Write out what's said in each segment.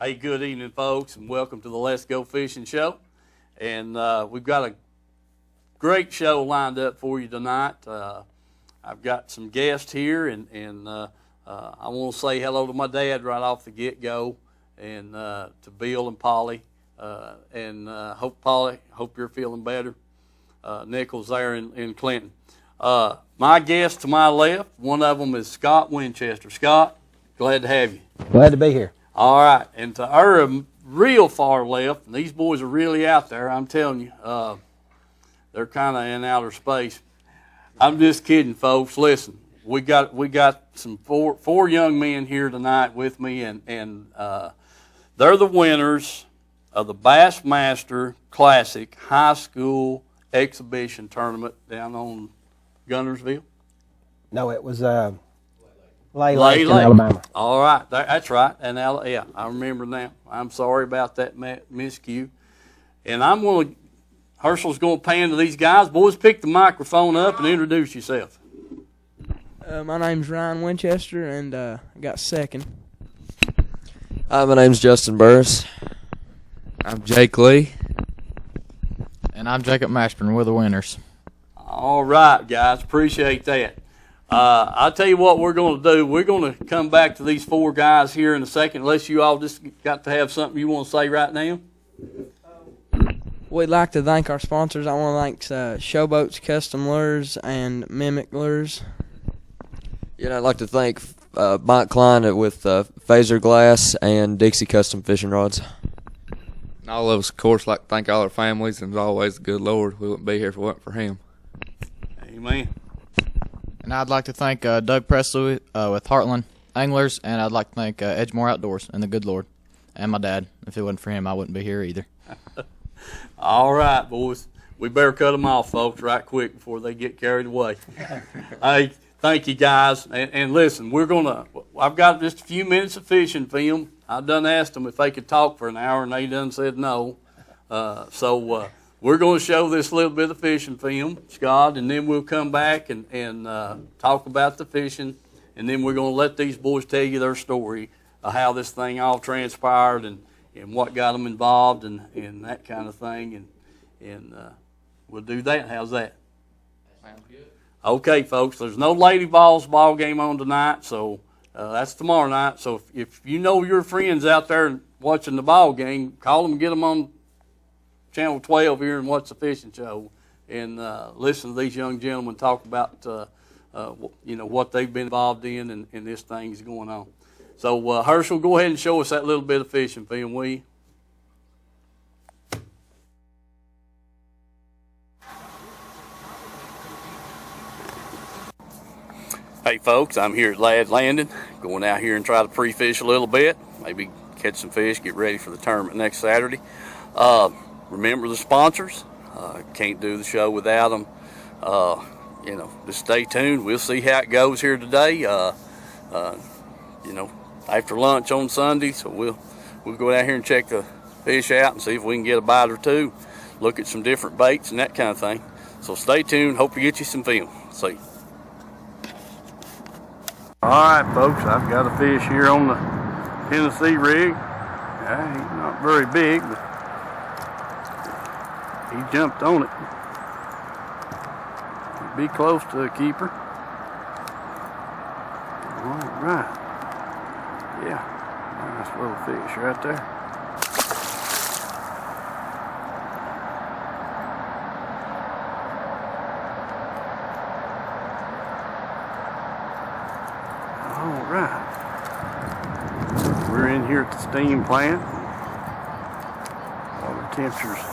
Hey, good evening, folks, and welcome to the Let's Go Fishing show. And we've got a great show lined up for you tonight. I've got some guests here, and I want to say hello to my dad right off the get-go, and to Bill and Polly. Hope you're feeling better. Nichols there in Clinton. My guest to my left, one of them is Scott Winchester. Scott, glad to have you. Glad to be here. All right, and to our real far left, and these boys are really out there, I'm telling you, they're kind of in outer space. I'm just kidding, folks. Listen, we got some four young men here tonight with me, and they're the winners of the Bassmaster Classic High School Exhibition Tournament down on Gunnersville. No, it was Lake in Alabama. All right, that's right. And yeah, I remember now. I'm sorry about that miscue. And Herschel's going to pan to these guys. Boys, pick the microphone up and introduce yourself. My name's Ryan Winchester, and I got second. Hi, my name's Justin Burris. I'm Jake Lee. And I'm Jacob Mashburn. We're the winners. All right, guys. Appreciate that. I'll tell you what we're going to do. We're going to come back to these four guys here in a second, unless you all just got to have something you want to say right now. We'd like to thank our sponsors. I want to thank Showboats Custom Lures and Mimic Lures. Yeah, I'd like to thank Mike Klein with Phaser Glass and Dixie Custom Fishing Rods. And all of us, of course, like to thank all our families, and as always, the good Lord. We wouldn't be here if it wasn't for him. Amen. And I'd like to thank Doug Presley with Heartland Anglers, and I'd like to thank Edgemore Outdoors and the good Lord, and my dad. If it wasn't for him, I wouldn't be here either. All right, boys. We better cut them off, folks, right quick before they get carried away. Hey, thank you, guys. And listen, I've got just a few minutes of fishing film. I done asked them if they could talk for an hour, and they done said no. So we're going to show this little bit of fishing film, Scott, and then we'll come back and talk about the fishing, and then we're going to let these boys tell you their story of how this thing all transpired and what got them involved and that kind of thing, and we'll do that. How's that? Sounds good. Okay, folks, there's no Lady Vols ball game on tonight, so that's tomorrow night. So if you know your friends out there watching the ball game, call them and get them on Channel 12 here and watch the fishing show and listen to these young gentlemen talk about what they've been involved in and this thing's going on. So Herschel, go ahead and show us that little bit of fishing film, will you? Hey folks, I'm here at Ladd Landing, going out here and try to pre-fish a little bit, maybe catch some fish, get ready for the tournament next Saturday. Remember the sponsors. Can't do the show without them. Just stay tuned. We'll see how it goes here today. After lunch on Sunday, so we'll go out here and check the fish out and see if we can get a bite or two. Look at some different baits and that kind of thing. So stay tuned. Hope to get you some film. See. All right, folks. I've got a fish here on the Tennessee rig. He's not very big, but he jumped on it. Be close to a keeper. All right. Yeah, nice little fish right there. All right. We're in here at the steam plant. Water temperature's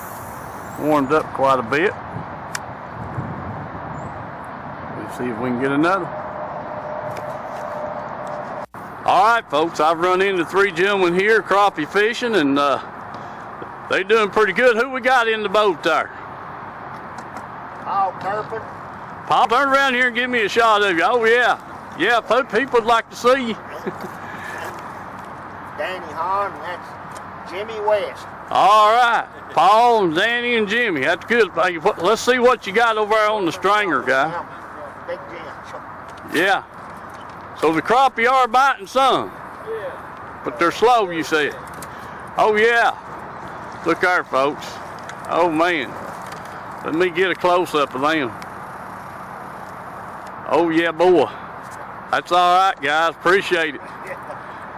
warmed up quite a bit. We'll see if we can get another. All right, folks, I've run into three gentlemen here crappie fishing, and they're doing pretty good. Who we got in the boat there? Paul Turpin. Paul, turn around here and give me a shot of you. Oh, yeah. Yeah, people would like to see you. Danny Hahn, and that's Jimmy West. All right. Paul and Danny and Jimmy. That's good. Let's see what you got over there on the stringer, guy. Big Jim. Yeah. So the crappie are biting some. Yeah. But they're slow, you said. Oh, yeah. Look there, folks. Oh, man. Let me get a close-up of them. Oh, yeah, boy. That's all right, guys. Appreciate it.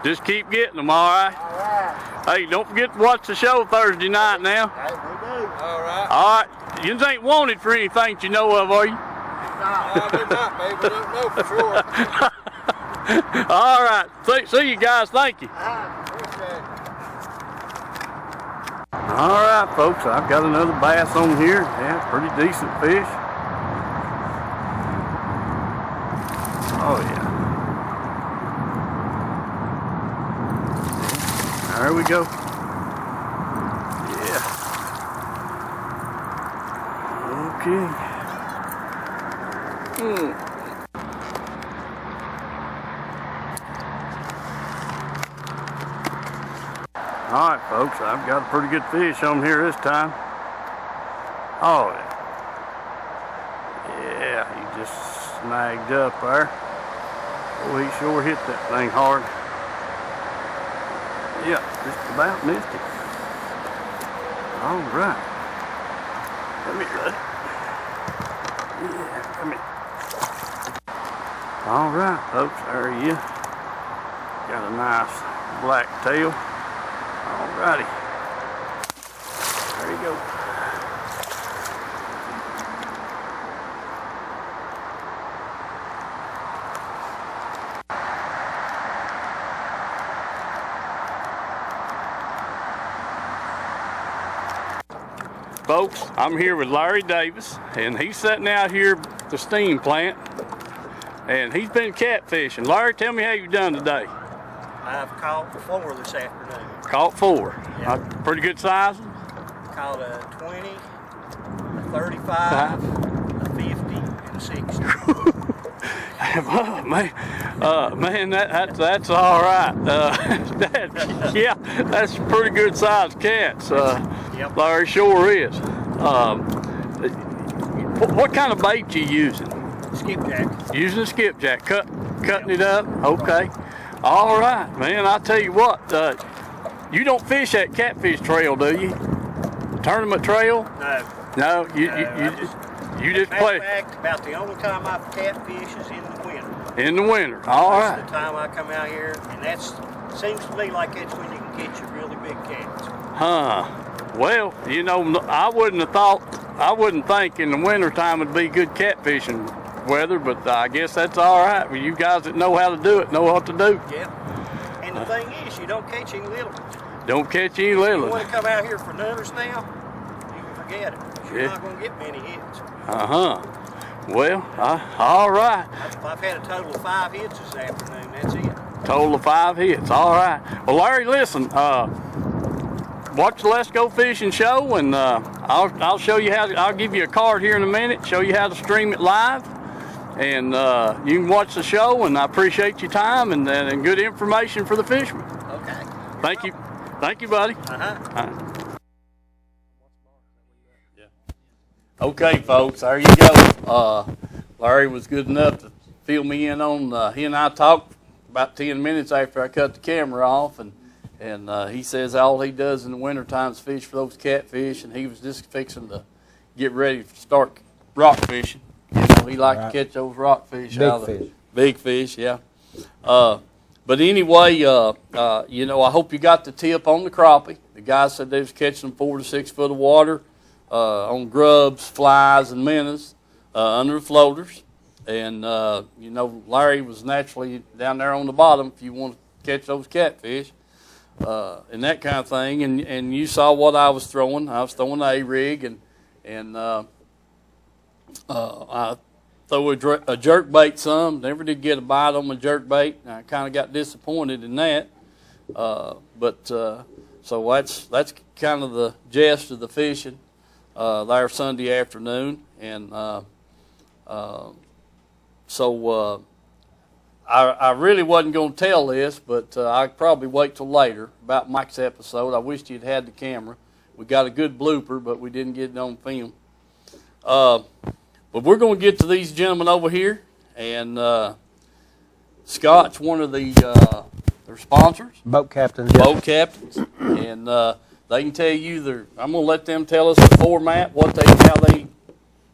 Just keep getting them, all right? All right. Hey, don't forget to watch the show Thursday night now. Hey, we do. All right. All right. You ain't wanted for anything that you know of, are you? We might be, we don't know for sure. All right. See you guys. Thank you. Appreciate it. All right, folks. I've got another bass on here. Yeah, pretty decent fish. Oh, yeah. There we go. Yeah. Okay. All right, folks, I've got a pretty good fish on here this time. Oh, yeah, he just snagged up there. Oh, he sure hit that thing hard. Yeah, just about missed it. All right. Come here, buddy. Yeah, come here. All right, folks, there you got a nice black tail. All righty. There you go. Folks, I'm here with Larry Davis, and he's sitting out here at the steam plant, and he's been catfishing. Larry, tell me how you done today. I've caught 4 this afternoon. Caught 4. Yeah. Pretty good size? Caught a 20, a 35, a 50, and a 60. Oh, man, that's all right. Yeah, that's pretty good sized cats. Yep. Larry sure is. What kind of bait you using? Skipjack. Using a skipjack, cutting it up. Okay. All right, man. I tell you what, you don't fish that catfish trail, do you? Tournament trail? No. No, you just play. Matter of fact, about the only time I catfish is in the winter. In the winter. All That's right. the time I come out here, and seems to me like that's when you can catch your really big cats. Huh. Well, you know, I wouldn't think in the wintertime would be good catfishing weather, but I guess that's all right. Well, you guys that know how to do it know what to do. Yeah. And the thing is, you don't catch any little ones. Don't catch any You little. want to come out here for nutters now, you can forget it. You're Yeah. not going to get many hits. Uh-huh. Well, all right. I've had a total of 5 hits this afternoon. That's it. Total of 5 hits. All right. Well, Larry, listen. Watch the Let's Go Fishing show, and I'll show you how. I'll give you a card here in a minute. Show you how to stream it live, and you can watch the show. And I appreciate your time and good information for the fishermen. Okay. Thank you, buddy. Uh-huh. Okay, folks, there you go. Larry was good enough to fill me in on. He and I talked about 10 minutes after I cut the camera off, and he says all he does in the wintertime is fish for those catfish, and he was just fixing to get ready to start rock fishing. You know, he liked to catch those rock fish. Big fish, yeah. But anyway, you know, I hope you got the tip on the crappie. The guy said they was catching them 4 to 6 foot of water on grubs, flies, and minnows under the floaters. And, you know, Larry was naturally down there on the bottom if you want to catch those catfish. And that kind of thing, and you saw what I was throwing. I was throwing a rig, and I threw a jerk bait some. Never did get a bite on my jerk bait. I kind of got disappointed in that. So that's kind of the gist of the fishing there Sunday afternoon, and I really wasn't going to tell this, but I'd probably wait till later about Mike's episode. I wished you'd had the camera. We got a good blooper, but we didn't get it on film. But we're going to get to these gentlemen over here, and Scott's one of the their sponsors, Boat captains. Yeah. boat captains, and they can tell you I'm going to let them tell us the format, how they,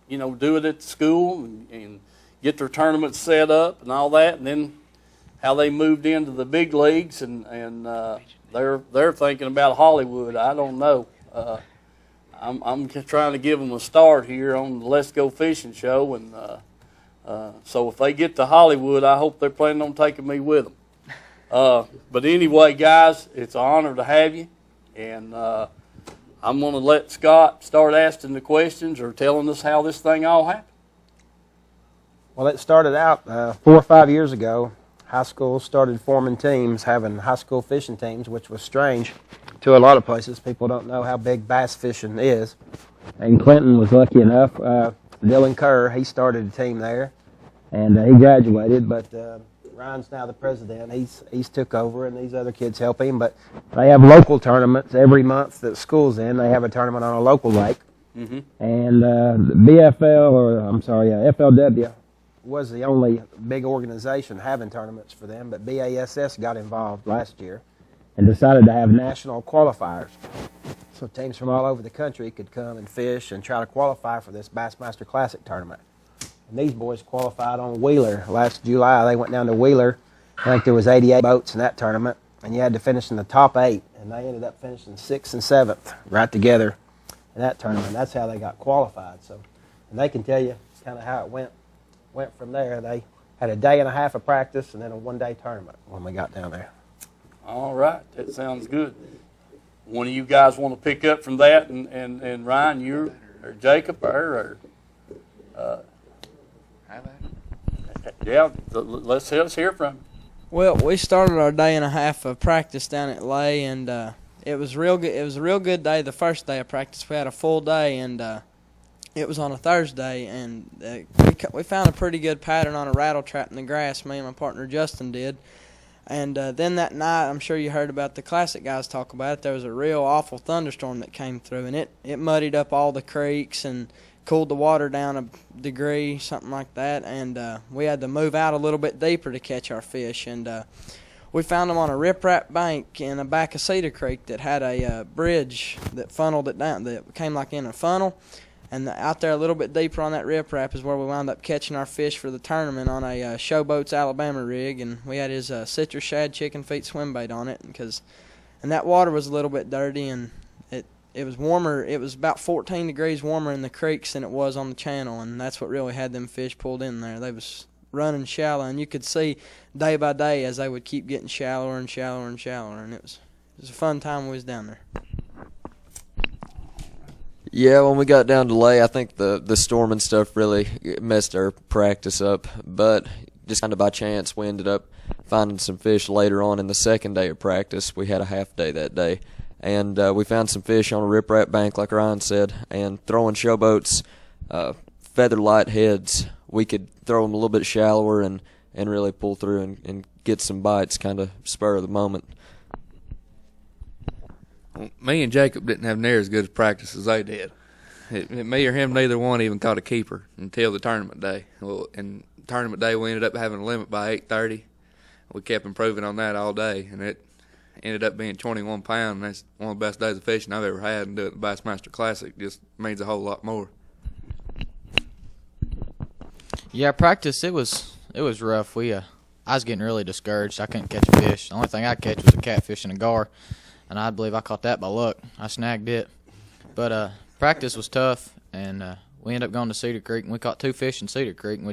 do it at the school and get their tournaments set up and all that, and then how they moved into the big leagues, and they're thinking about Hollywood. I don't know. I'm just trying to give them a start here on the Let's Go Fishing show, and so if they get to Hollywood, I hope they're planning on taking me with them. But anyway, guys, it's an honor to have you, and I'm going to let Scott start asking the questions or telling us how this thing all happened. Well, it started out 4 or 5 years ago. High school started forming teams, having high school fishing teams, which was strange to a lot of places. People don't know how big bass fishing is. And Clinton was lucky enough. Dylan Kerr, he started a team there, and he graduated. But Ryan's now the president. He's took over, and these other kids help him. But they have local tournaments every month that school's in. They have a tournament on a local lake. Mm-hmm. And FLW was the only big organization having tournaments for them, but BASS got involved last year and decided to have national qualifiers. So teams from all over the country could come and fish and try to qualify for this Bassmaster Classic tournament. And these boys qualified on Wheeler last July. They went down to Wheeler. I think there was 88 boats in that tournament, and you had to finish in the top 8, and they ended up finishing 6th and 7th right together in that tournament. That's how they got qualified. So, and they can tell you kind of how it went from there. They had a day and a half of practice and then a one-day tournament when we got down there. All right, that sounds good. One of you guys want to pick up from that, and Ryan, you or Jacob or yeah, let's hear from you. Well, we started our day and a half of practice down at Lay, and it was real good. It was a real good day. The first day of practice, we had a full day, and it was on a Thursday, and we found a pretty good pattern on a rattle trap in the grass. Me and my partner Justin did. And then that night, I'm sure you heard about the Classic guys talk about it. There was a real awful thunderstorm that came through, and it muddied up all the creeks and cooled the water down a degree, something like that. And we had to move out a little bit deeper to catch our fish. And we found them on a riprap bank in the back of Cedar Creek that had a bridge that funneled it down, that came like in a funnel. And out there a little bit deeper on that riprap is where we wound up catching our fish for the tournament on a Showboats Alabama rig. And we had his citrus shad chicken feet swim bait on it. And that water was a little bit dirty, and it was warmer. It was about 14 degrees warmer in the creeks than it was on the channel. And that's what really had them fish pulled in there. They was running shallow, and you could see day by day as they would keep getting shallower and shallower and shallower. And it was a fun time when we was down there. Yeah, when we got down to Lay, I think the storm and stuff really messed our practice up. But just kind of by chance, we ended up finding some fish later on in the second day of practice. We had a half day that day. And we found some fish on a riprap bank, like Ryan said. And throwing showboats, feather light heads, we could throw them a little bit shallower and really pull through and get some bites, kind of spur of the moment. Me and Jacob didn't have near as good a practice as they did. Me or him, neither one even caught a keeper until the tournament day. Well, and tournament day, we ended up having a limit by 8:30. We kept improving on that all day, and it ended up being 21 pounds. And that's one of the best days of fishing I've ever had. And doing the Bassmaster Classic just means a whole lot more. Yeah, practice it was rough. I was getting really discouraged. I couldn't catch a fish. The only thing I catch was a catfish and a gar. And I believe I caught that by luck. I snagged it. But practice was tough, and we ended up going to Cedar Creek, and we caught 2 fish in Cedar Creek, and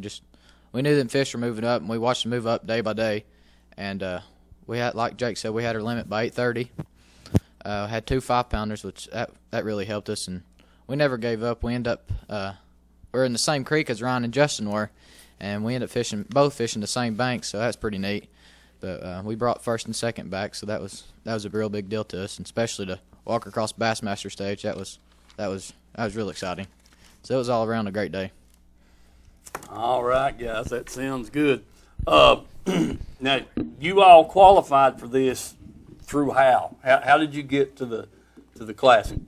we knew them fish were moving up, and we watched them move up day by day. And we had, like Jake said, we had our limit by 8:30. Had 2 5-pounders, which that really helped us, and we never gave up. We ended up we're in the same creek as Ryan and Justin were, and we ended up both fishing the same bank, so that's pretty neat. But we brought first and second back, so that was a real big deal to us, and especially to walk across Bassmaster stage. That was real exciting. So it was all around a great day. All right, guys, that sounds good. Now, you all qualified for this through how? How did you get to the Classic?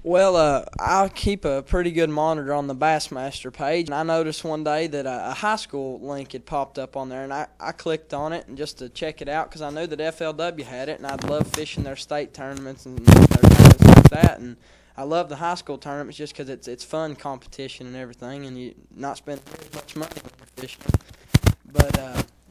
Well, I keep a pretty good monitor on the Bassmaster page, and I noticed one day that a high school link had popped up on there, and I clicked on it and just to check it out because I knew that FLW had it, and I'd love fishing their state tournaments and their tournaments like that, and I love the high school tournaments just because it's fun competition and everything, and you not spend very much money when you're fishing. But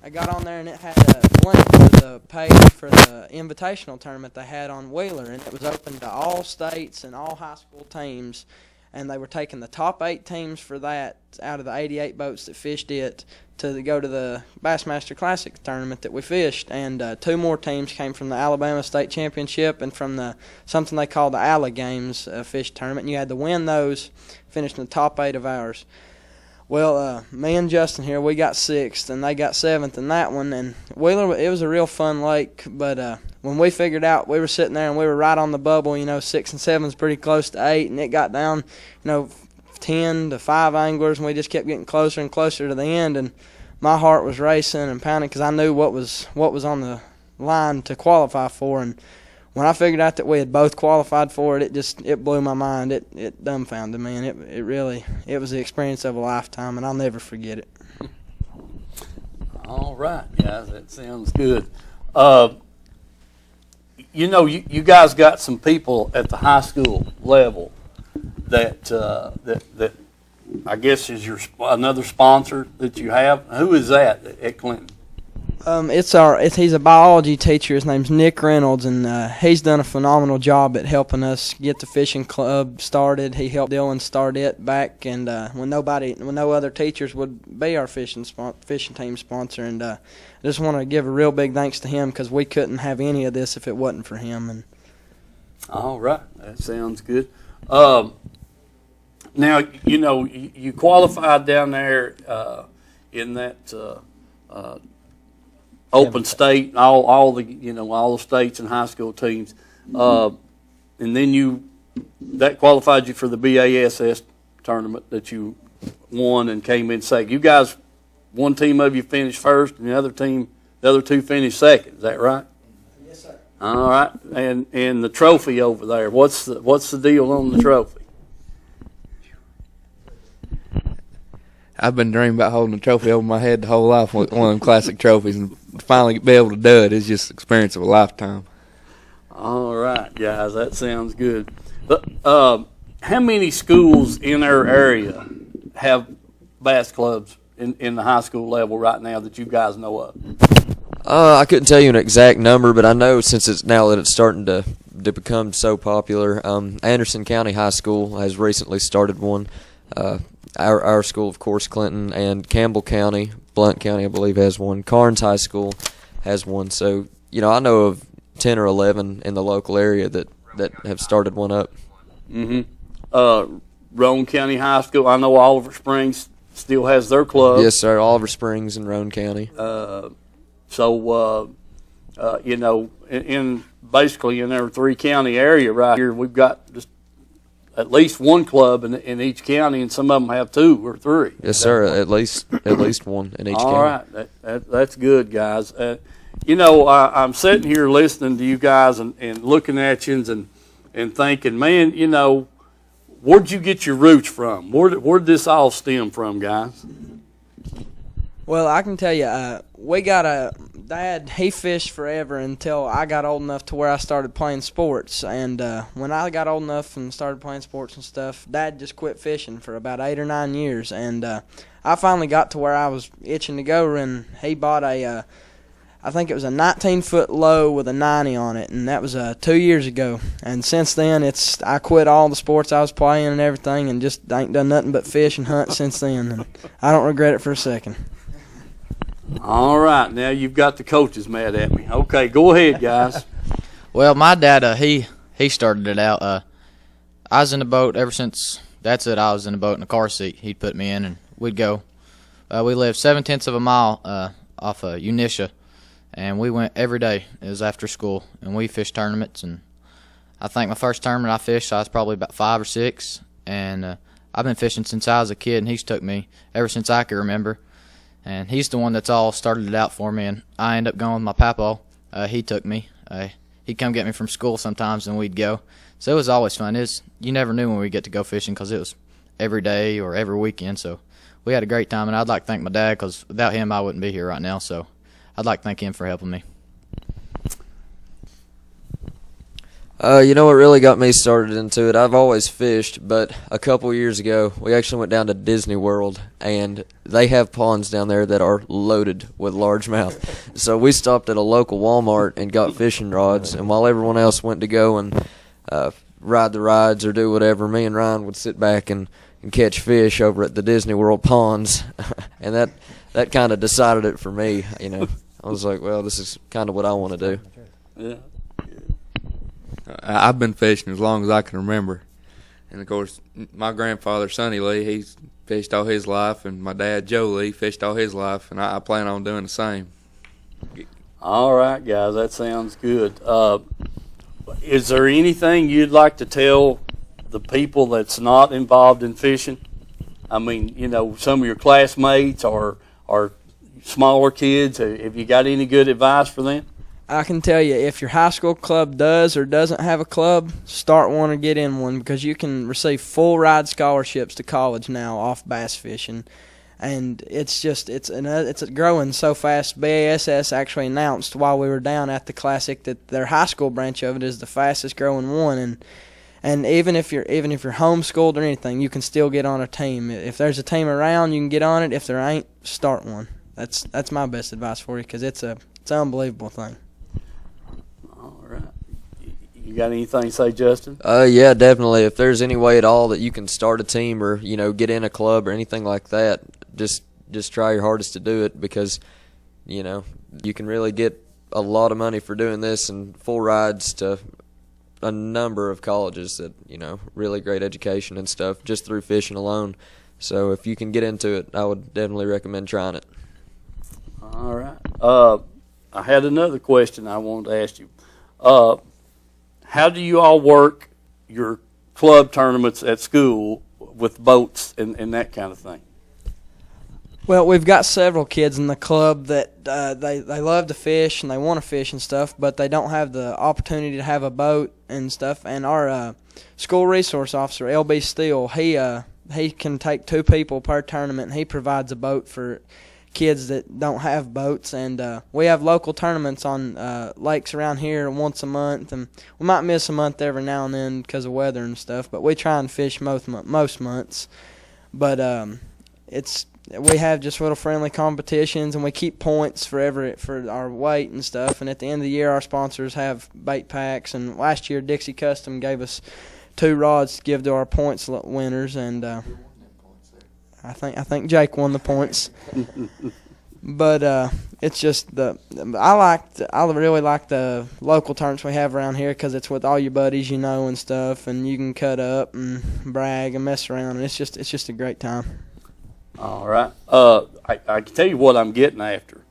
I got on there and it had a link to the page for the invitational tournament they had on Wheeler, and it was open to all states and all high school teams, and they were taking the top 8 teams for that out of the 88 boats that fished it to go to the Bassmaster Classic tournament that we fished, and 2 more teams came from the Alabama State Championship and from the something they call the Alla Games fish tournament, and you had to win those, finish in the top 8 of ours. Well, me and Justin here, we got 6th, and they got 7th in that one. And Wheeler, it was a real fun lake, but when we figured out, we were sitting there and we were right on the bubble. 6 and 7 is pretty close to 8, and it got down, 10 to 5 anglers, and we just kept getting closer and closer to the end. And my heart was racing and pounding because I knew what was on the line to qualify for. And when I figured out that we had both qualified for it, it blew my mind. It dumbfounded me, and it was the experience of a lifetime, and I'll never forget it. All right, guys, that sounds good. You guys got some people at the high school level that I guess is another sponsor that you have. Who is that at Clinton? He's a biology teacher. His name's Nick Reynolds, and he's done a phenomenal job at helping us get the fishing club started. He helped Dylan start it back, and when no other teachers would be our fishing team sponsor. And I just want to give a real big thanks to him because we couldn't have any of this if it wasn't for him. And all right, that sounds good. Now you qualified down there in that. Open state, all the states and high school teams, and then that qualified you for the BASS tournament that you won and came in second. You guys, one team of you finished first, and the other 2 finished second. Is that right? Yes, sir. All right, and the trophy over there. What's the deal on the trophy? I've been dreaming about holding a trophy over my head the whole life, one of them classic trophies, and finally be able to do it is just the experience of a lifetime. All right, guys, that sounds good. But how many schools in our area have bass clubs in the high school level right now that you guys know of? I couldn't tell you an exact number, but I know since it's starting to become so popular, Anderson County High School has recently started one. Our school, of course, Clinton, and Campbell County, Blount County, I believe, has one. Carnes High School has one. So, I know of 10 or 11 in the local area that have started one up. Mm-hmm. Roane County High School, I know Oliver Springs still has their club. Yes, sir, Oliver Springs in Roane County. Basically in our 3-county area right here, we've got just at least one club in each county, and some of them have 2 or 3. Yes, sir. At least one in each county. All right, that's good, guys. I'm sitting here listening to you guys and looking at you and thinking, man, where'd you get your roots from? Where'd this all stem from, guys? Well, I can tell you, we got a dad. He fished forever until I got old enough to where I started playing sports. And when I got old enough and started playing sports and stuff, Dad just quit fishing for about 8 or 9 years. And I finally got to where I was itching to go, and he bought I think it was a 19-foot low with a 90 on it, and that was 2 years ago. And since then, I quit all the sports I was playing and everything, and just ain't done nothing but fish and hunt since then. And I don't regret it for a second. All right, now you've got the coaches mad at me. Okay, go ahead, guys. Well, my dad, he started it out. I was in the boat ever since. That's it. I was in the boat in the car seat. He'd put me in, and we'd go. We lived 7/10 of a mile off of Unisha, and we went every day. It was after school, and we fished tournaments. And I think my first tournament I fished, I was probably about 5 or 6, and I've been fishing since I was a kid, and he's took me ever since I can remember. And he's the one that's all started it out for me, and I ended up going with my papaw. He took me. he'd come get me from school sometimes, and we'd go. So it was always fun. You never knew when we'd get to go fishing because it was every day or every weekend. So we had a great time, and I'd like to thank my dad because without him I wouldn't be here right now. So I'd like to thank him for helping me. You know what really got me started into it? I've always fished, but a couple years ago, we actually went down to Disney World, and they have ponds down there that are loaded with largemouth. So we stopped at a local Walmart and got fishing rods, and while everyone else went to go and ride the rides or do whatever, me and Ryan would sit back and catch fish over at the Disney World ponds, and that kind of decided it for me. You know, I was like, well, this is kind of what I want to do. Yeah. I've been fishing as long as I can remember. And, of course, my grandfather, Sonny Lee, he's fished all his life, and my dad, Joe Lee, fished all his life, and I plan on doing the same. All right, guys, that sounds good. Is there anything you'd like to tell the people that's not involved in fishing? I mean, you know, some of your classmates or smaller kids, have you got any good advice for them? I can tell you, if your high school club does or doesn't have a club, start one or get in one, because you can receive full ride scholarships to college now off bass fishing, and it's growing so fast. BASS actually announced while we were down at the Classic that their high school branch of it is the fastest growing one, and even if you're homeschooled or anything, you can still get on a team. If there's a team around, you can get on it. If there ain't, start one. That's my best advice for you, because it's an unbelievable thing. You got anything to say, Justin? Yeah, definitely. If there's any way at all that you can start a team or, you know, get in a club or anything like that, just try your hardest to do it, because, you know, you can really get a lot of money for doing this and full rides to a number of colleges that, you know, really great education and stuff just through fishing alone. So if you can get into it, I would definitely recommend trying it. All right. I had another question I wanted to ask you. How do you all work your club tournaments at school with boats and that kind of thing? Well, we've got several kids in the club that they love to fish and they want to fish and stuff, but they don't have the opportunity to have a boat and stuff. And our school resource officer, LB Steele, he can take 2 people per tournament, and he provides a boat for kids that don't have boats, and we have local tournaments on lakes around here once a month, and we might miss a month every now and then because of weather and stuff, but we try and fish most months. But we have just little friendly competitions, and we keep points for our weight and stuff, and at the end of the year our sponsors have bait packs, and last year Dixie Custom gave us 2 rods to give to our points winners, and I think Jake won the points. But it's just I really like the local tournaments we have around here, because it's with all your buddies, you know, and stuff, and you can cut up and brag and mess around, and it's just a great time. All right. I can tell you what I'm getting after.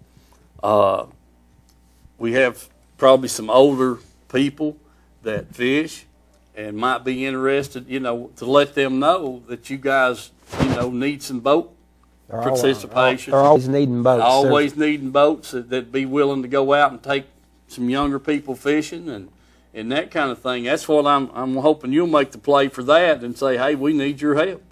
We have probably some older people that fish and might be interested, you know, to let them know that you guys, you know, need some boat participation. They're always needing boats. Always needing boats that be willing to go out and take some younger people fishing and that kind of thing. That's what I'm hoping you'll make the play for that and say, hey, we need your help.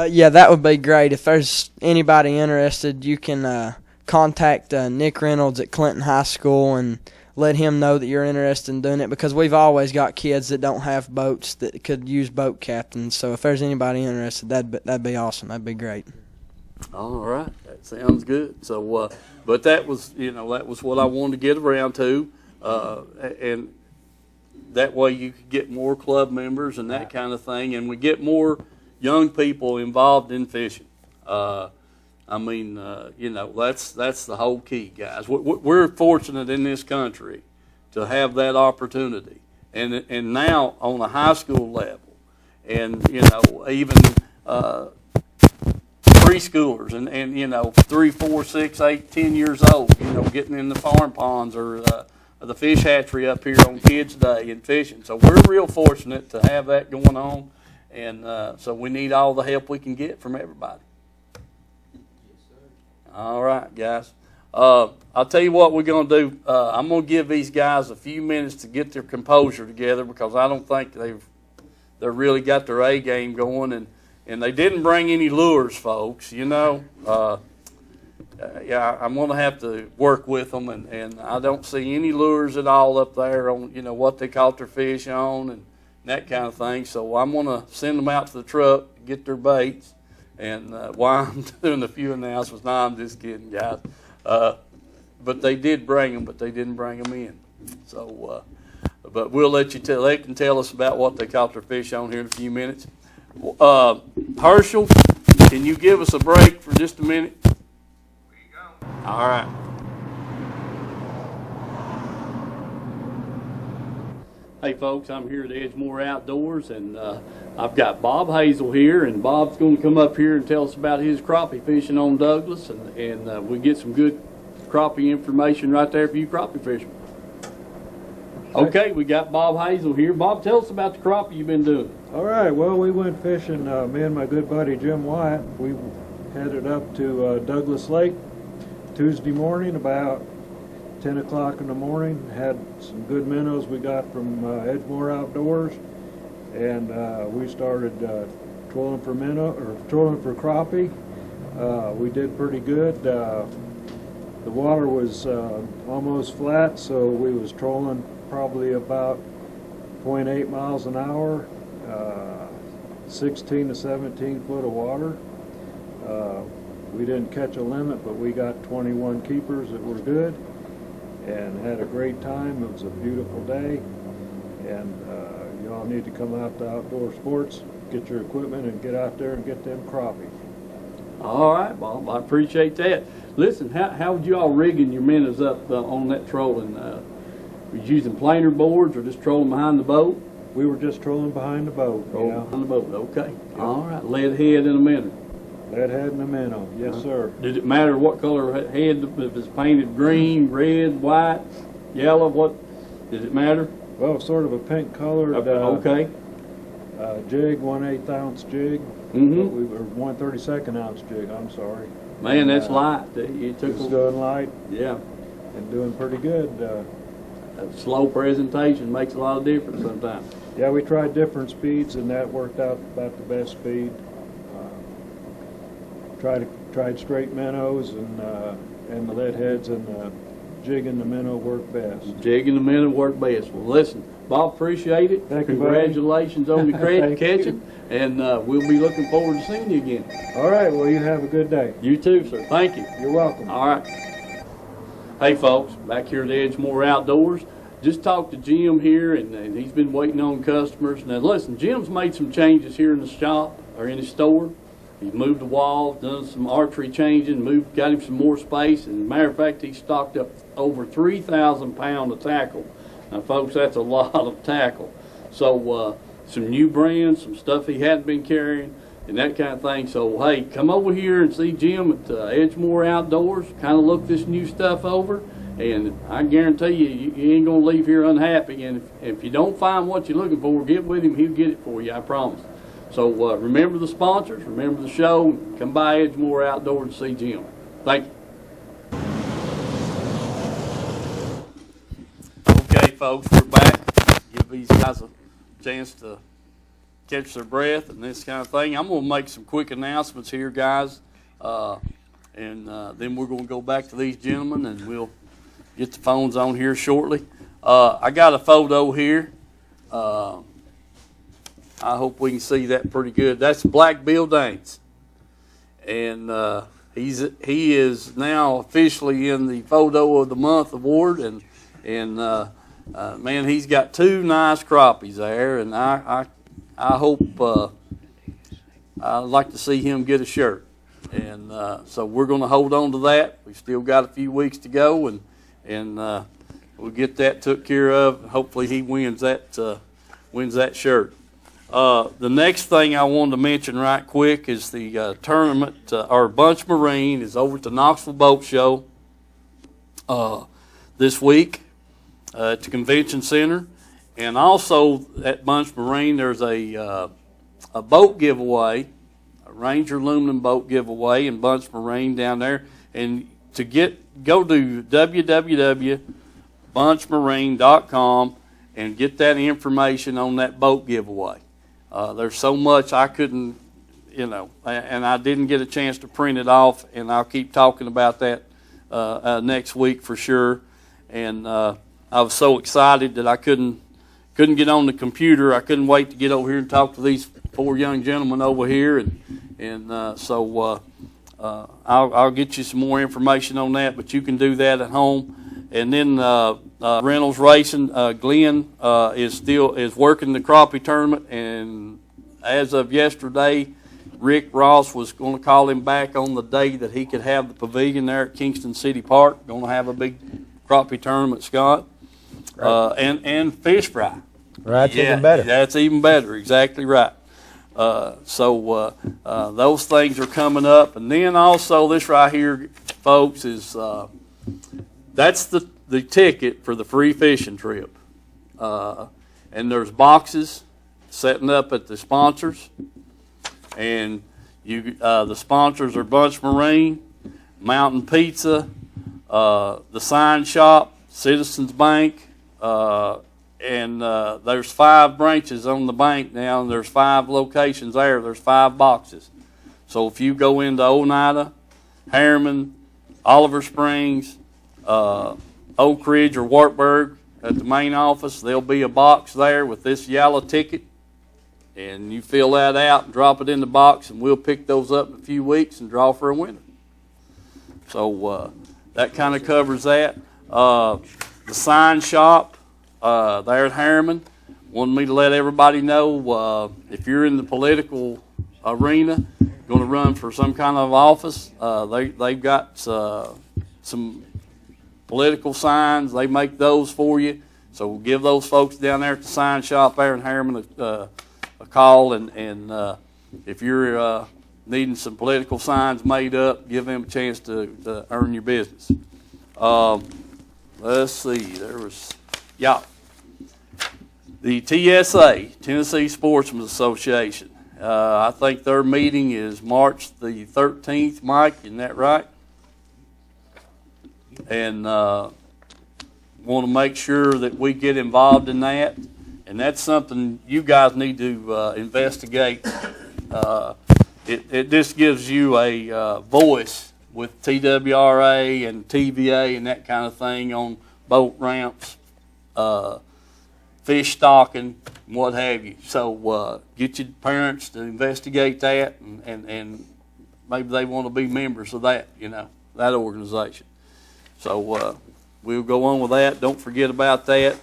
Yeah, that would be great. If there's anybody interested, you can contact Nick Reynolds at Clinton High School and let him know that you're interested in doing it, because we've always got kids that don't have boats that could use boat captains. So if there's anybody interested, that'd be awesome. That'd be great. All right, that sounds good. So, but that was what I wanted to get around to, and that way you could get more club members and that kind of thing, and we get more young people involved in fishing. I mean, you know, that's the whole key, guys. We're fortunate in this country to have that opportunity, and now on a high school level, and you know, even preschoolers and you know, 3, 4, 6, 8, 10 years old, you know, getting in the farm ponds or the fish hatchery up here on Kids Day and fishing. So we're real fortunate to have that going on, and so we need all the help we can get from everybody. All right, guys. I'll tell you what we're going to do. I'm going to give these guys a few minutes to get their composure together because I don't think they've really got their A game going, and they didn't bring any lures, folks. You know, yeah, I'm going to have to work with them, and I don't see any lures at all up there on what they caught their fish on and that kind of thing. So I'm going to send them out to the truck, get their baits, and while I'm doing a few announcements, no, I'm just kidding, guys. But they did bring them, but they didn't bring them in. So, but we'll let you tell. They can tell us about what they caught their fish on here in a few minutes. Herschel, can you give us a break for just a minute? Here you go. All right. Hey folks, I'm here at Edgemore Outdoors, and I've got Bob Hazel here, and Bob's going to come up here and tell us about his crappie fishing on Douglas, and we get some good crappie information right there for you crappie fishermen. Okay, we got Bob Hazel here. Bob, tell us about the crappie you've been doing. All right, well, we went fishing, me and my good buddy Jim Wyatt. We headed up to Douglas Lake Tuesday morning about 10 o'clock in the morning. Had some good minnows we got from Edgemore Outdoors, and we started trolling for crappie. We did pretty good. The water was almost flat, so we was trolling probably about 0.8 miles an hour, 16 to 17 foot of water. We didn't catch a limit, but we got 21 keepers that were good and had a great time. It was a beautiful day, and you all need to come out to Outdoor Sports, get your equipment, and get out there and get them crappie. All right, Bob, I appreciate that. Listen, how would you all rigging your minnows up on that trolling? Were you using planer boards or just trolling behind the boat? We were just trolling behind the boat. Behind the boat, okay. Yep. All right, lead head in a minnow. Lead head and a minnow, yes, sir. Did it matter what color head, if it's painted green, red, white, yellow, what, did it matter? Well, sort of a pink colored okay. Jig, 1/8 ounce jig. Mm-hmm. We were 1/32 ounce jig, I'm sorry. Man, that's light. It took it's doing light. Yeah. And doing pretty good. A slow presentation makes a lot of difference sometimes. Yeah, we tried different speeds, and that worked out about the best speed. Tried straight minnows, and the lead heads and the jig and the minnow worked best. Jig and the minnow worked best. Well, listen, Bob, appreciate it. Thank you, Congratulations on the catching, and we'll be looking forward to seeing you again. All right, well, you have a good day. You too, sir. Thank you. You're welcome. All right. Hey, folks, back here at Edgemore Outdoors. Just talked to Jim here, and he's been waiting on customers. Now, listen, Jim's made some changes here in the shop, or in his store. He's moved the wall, done some archery changing, got him some more space. And as a matter of fact, he stocked up over 3,000 pounds of tackle. Now, folks, that's a lot of tackle. So, some new brands, some stuff he hadn't been carrying, and that kind of thing. So, hey, come over here and see Jim at Edgemore Outdoors. Kind of look this new stuff over. And I guarantee you ain't going to leave here unhappy. And if you don't find what you're looking for, get with him. He'll get it for you, I promise. So remember the sponsors, remember the show. Come by Edgemore Outdoors and see Jim. Thank you. Okay, folks, we're back. Give these guys a chance to catch their breath and this kind of thing. I'm going to make some quick announcements here, guys. And then we're going to go back to these gentlemen, and we'll get the phones on here shortly. I got a photo here. I hope we can see that pretty good. That's Black Bill Daines. And he is now officially in the Photo of the Month award. And man, he's got two nice crappies there. And I hope I'd like to see him get a shirt. And so we're going to hold on to that. We've still got a few weeks to go, and we'll get that took care of. Hopefully he wins that shirt. The next thing I wanted to mention right quick is the tournament, our Bunch Marine is over at the Knoxville Boat Show this week at the Convention Center. And also at Bunch Marine there's a boat giveaway, a Ranger aluminum boat giveaway in Bunch Marine down there. And go to www.bunchmarine.com and get that information on that boat giveaway. There's so much I couldn't, and I didn't get a chance to print it off, and I'll keep talking about that next week for sure. And I was so excited that I couldn't get on the computer. I couldn't wait to get over here and talk to these 4 young gentlemen over here, so I'll get you some more information on that. But you can do that at home. And then Reynolds Racing, Glenn is working the crappie tournament, and as of yesterday, Rick Ross was going to call him back on the day that he could have the pavilion there at Kingston City Park. Going to have a big crappie tournament, Scott, and fish fry. That's even better. That's even better. Exactly right. So those things are coming up, and then also this right here, folks, is that's the ticket for the free fishing trip, and there's boxes setting up at the sponsors, and the sponsors are Bunch Marine, Mountain Pizza, the Sign Shop, Citizens Bank, and there's 5 branches on the bank now, and there's 5 locations there. There's 5 boxes. So if you go into Oneida, Harriman, Oliver Springs, Oak Ridge, or Wartburg at the main office, there'll be a box there with this yellow ticket, and you fill that out and drop it in the box, and we'll pick those up in a few weeks and draw for a winner. So that kind of covers that. The Sign Shop there at Harriman wanted me to let everybody know if you're in the political arena, going to run for some kind of office, they've got some political signs. They make those for you. So we'll give those folks down there at the Sign Shop there in Harriman a call, and if you're needing some political signs made up, give them a chance to earn your business. Let's see, the TSA, Tennessee Sportsmen's Association. I think their meeting is March the 13th, Mike, isn't that right? And want to make sure that we get involved in that, and that's something you guys need to investigate. It just gives you a voice with TWRA and TVA and that kind of thing on boat ramps, fish stocking, and what have you. So get your parents to investigate that, and maybe they want to be members of that, that organization. So we'll go on with that. Don't forget about that.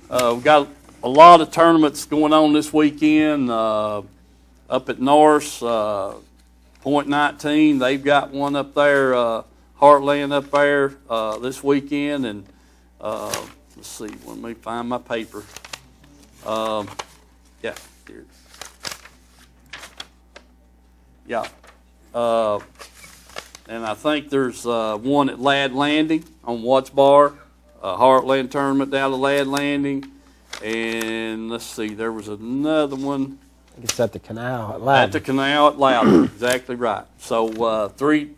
We've got a lot of tournaments going on this weekend up at Norris. Point 19, they've got one up there, Heartland up there this weekend. And let's see, let me find my paper. Yeah, here. Yeah. And I think there's one at Ladd Landing on Watts Bar, Heartland tournament down at Ladd Landing. And let's see, there was another one. I think it's at the canal at Loudon. At the canal at Loudon, exactly right. So 3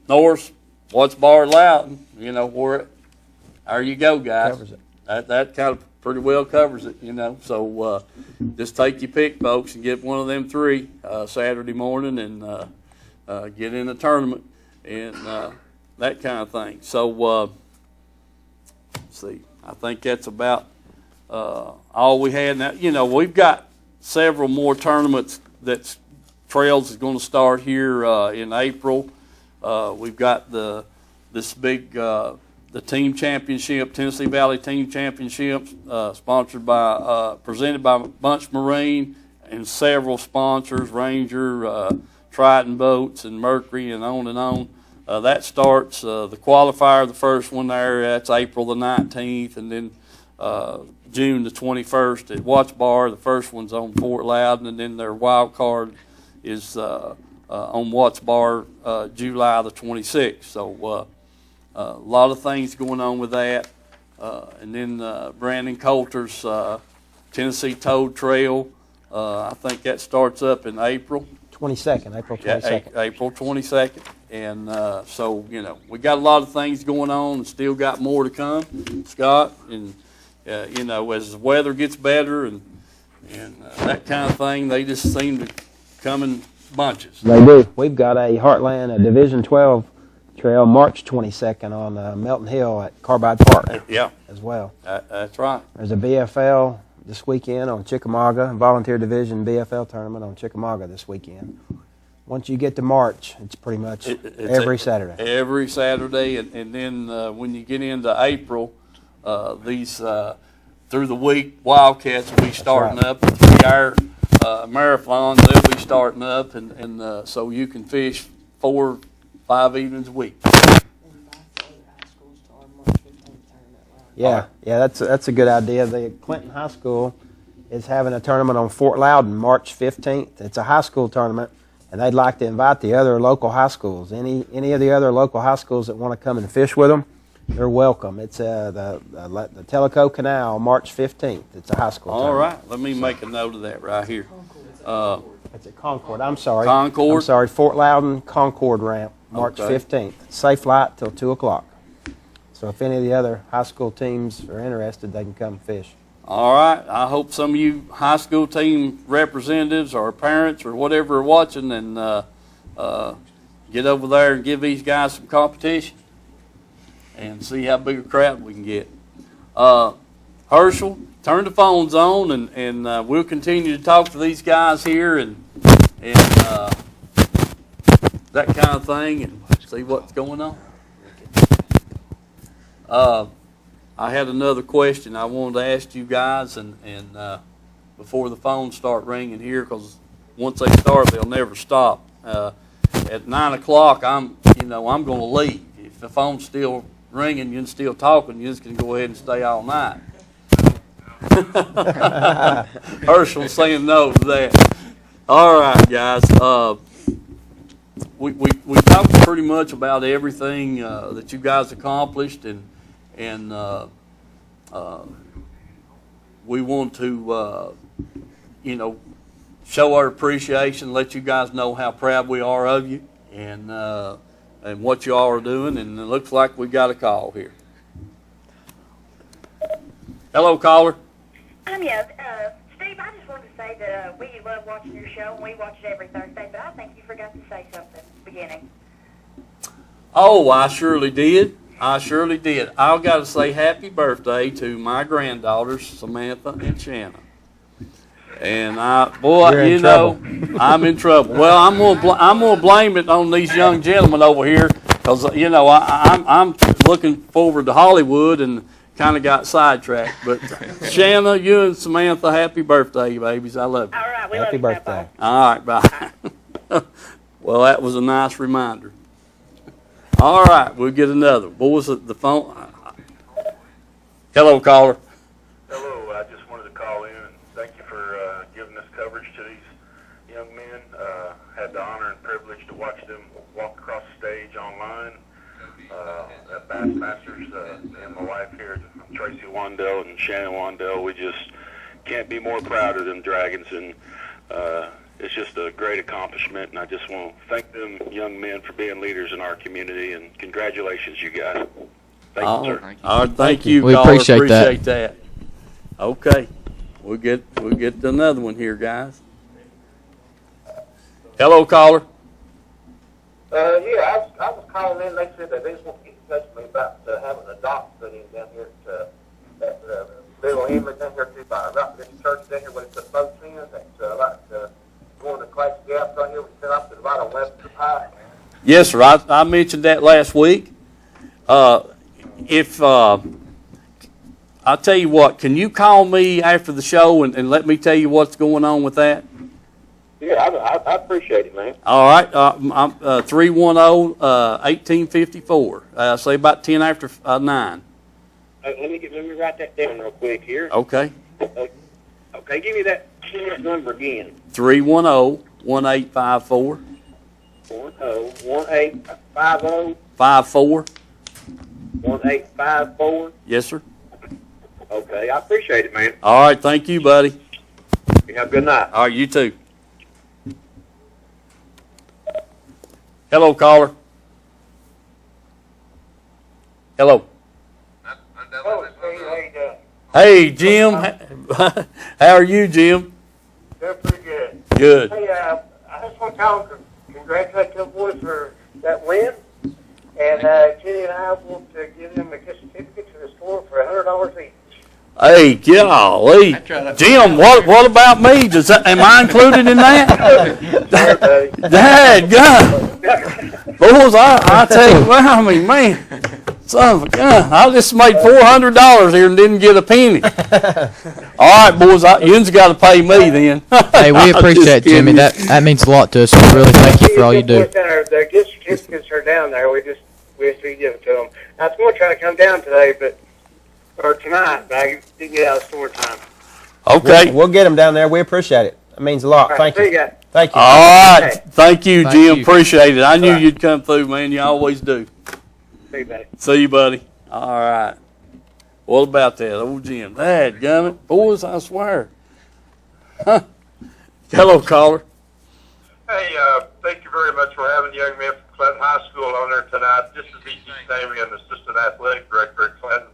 North, Watts Bar, Loudon, where there you go, guys. Covers it. That kind of pretty well covers it, So just take your pick, folks, and get one of them 3 Saturday morning and get in the tournament and that kind of thing. So let's see, I think that's about all we had. Now, we've got several more tournaments that Trails is going to start here in April. We've got this big the team championship, Tennessee Valley Team Championships, presented by Bunch Marine and several sponsors, Ranger, Triton Boats, and Mercury, and on and on. That starts the qualifier, the first one there. That's April the 19th, and then June the 21st at Watts Bar. The first one's on Fort Loudon, and then their wild card is on Watts Bar July the 26th. So a lot of things going on with that. And then Brandon Coulter's Tennessee Toad Trail. I think that starts up in April. 22nd, April 22nd. April 22nd. And so, you know, we got a lot of things going on and still got more to come, Scott. And, you know, as the weather gets better and that kind of thing, they just seem to come in bunches. They do. We've got a Heartland, a Division 12 trail, March 22nd on Melton Hill at Carbide Park. Yeah. As well. That's right. There's a BFL this weekend on Chickamauga, Volunteer Division BFL tournament on Chickamauga this weekend. Once you get to March, it's pretty much every Saturday. Every Saturday, and then when you get into April, these through the week Wildcats will be starting up. The 3-hour marathon, they'll be starting up, and so you can fish 4-5 evenings a week. Yeah, that's a good idea. The Clinton High School is having a tournament on Fort Loudon March 15th. It's a high school tournament, and they'd like to invite the other local high schools. Any of the other local high schools that want to come and fish with them, they're welcome. It's the Tellico Canal March 15th. It's a high school tournament. All right, let me make a note of that right here. It's at Concord. I'm sorry. Concord? I'm sorry, Fort Loudon Concord Ramp, March 15th. Safe light till 2 o'clock. So if any of the other high school teams are interested, they can come fish. All right. I hope some of you high school team representatives or parents or whatever are watching and get over there and give these guys some competition and see how big a crowd we can get. Herschel, turn the phones on and we'll continue to talk to these guys here and that kind of thing and see what's going on. I had another question I wanted to ask you guys, and before the phones start ringing here, because once they start, they'll never stop. At 9 o'clock, I'm going to leave. If the phone's still ringing, you're still talking, you're just going to go ahead and stay all night. Herschel's saying no to that. All right, guys. We talked pretty much about everything that you guys accomplished, and we want to, show our appreciation, let you guys know how proud we are of you, and what you all are doing. And it looks like we got a call here. Hello, caller. Steve, I just wanted to say that we love watching your show, and we watch it every Thursday, but I think you forgot to say something at the beginning. Oh, I surely did. I've got to say happy birthday to my granddaughters, Samantha and Shanna. And I'm in trouble. Well, I'm gonna blame it on these young gentlemen over here, because I'm looking forward to Hollywood and kind of got sidetracked. But Shanna, you and Samantha, happy birthday, babies. I love you. All right, we Happy love you, birthday. All right, bye. Well, that was a nice reminder. All right, we'll get another. What was it? The phone? Hello, caller. Hello, I just wanted to call in and thank you for giving us coverage to these young men. Had the honor and privilege to watch them walk across the stage online at Bassmasters. And my wife here, Tracy Wandell and Shannon Wandell, we just can't be more proud of them Dragons, and it's just a great accomplishment, and I just want to thank them young men for being leaders in our community, and congratulations, you guys. Thank you, sir. All right, thank you, We caller. appreciate that. Okay, we'll get another one here, guys. Hello, caller. I was calling in. They said that they just want to get in touch with me about having a dock put in down here at little inlet down here to right this church down here where they put boats in. That's like one of the class gaps right here. We set up to the right on left of the pipe. Yes, sir. I mentioned that last week. If I'll tell you what, can you call me after the show and let me tell you what's going on with that? Yeah, I appreciate it, man. All right. I'm 310-1854. Say about 10 after 9. Let me write that down real quick here. Okay. Okay, give me that number again. 310-1854. 1850. 54. 1854. Yes, sir. Okay, I appreciate it, man. All right. Thank you, buddy. You have a good night. All right. You too. Hello, caller. Hello. Oh, Steve, how you doing? Hey, Jim. How are you, Jim? Doing pretty good. Good. Hey, I just want to tell them congratulate them boys for that win. And Jenny and I want to give them a gift certificate to the store for $100 each. Hey, golly. Jim, what about me? Am I included in that? Dad, God. Boys, I tell you, well, I mean, man, son of a gun. I just made $400 here and didn't get a penny. All right, boys, you's got to pay me then. Hey, we appreciate it, Jimmy. That means a lot to us. We really thank you for all you do. The gift certificates are down there. We just give it to them. I was going to try to come down today, or tonight, but I didn't get out of store time. Okay. We'll get them down there. We appreciate it. It means a lot. All right, Thank you. see ya. Thank you. All right. Thank you, Thank Jim. you. Appreciate it. I knew you'd come through, man. You always do. See you, buddy. See you, buddy. All right. What about that, old Jim? Dad, gummit. Boys, I swear. Huh. Hello, caller. Hey, thank you very much for having the young man from Clinton High School on there tonight. This is E.T. Stamey, an assistant athletic director at Clinton.